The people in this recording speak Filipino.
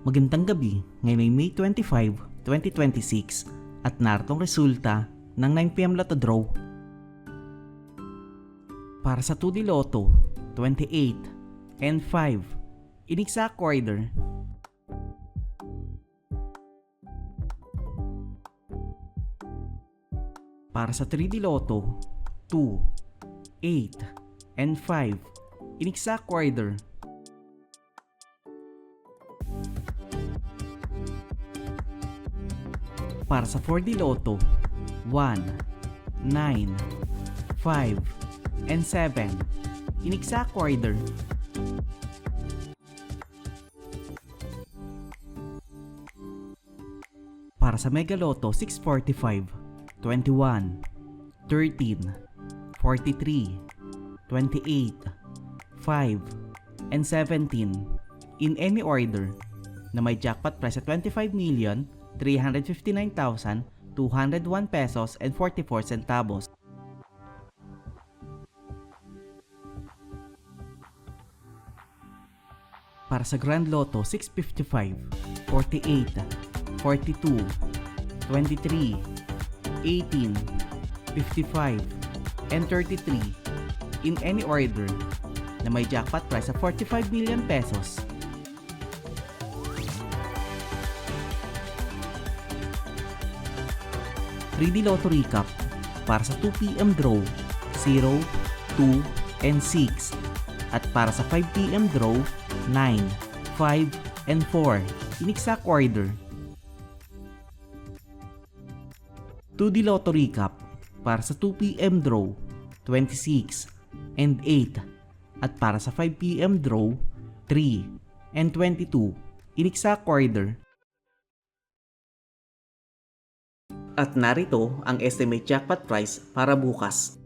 Magandang gabi, ngayon ay May 25, 2026 at naritong resulta ng 9pm Lotto Draw. Para sa 2D Lotto, 28 and 5, in exact order. Para sa 3D Lotto, 2, 8, and 5, in exact order. Para sa 4D Lotto, 1, 9, 5, and 7, in exact order. Para sa Mega Lotto 645, 21, 13, 43, 28, 5, and 17, in any order, na may jackpot price at 25,359,201 pesos and 44 centavos. Para sa Grand Lotto 655, 48, 42, 23, 18, 55, and 33, in any order, na may jackpot price of 45 million pesos. '3D Lotto Recap para sa 2pm draw 0, 2, and 6 at para sa 5pm draw 9, 5, and 4 in exact order. 2D Lotto Recap para sa 2pm draw 26 and 8 at para sa 5pm draw 3 and 22 in exact order. At narito ang estimate jackpot price para bukas.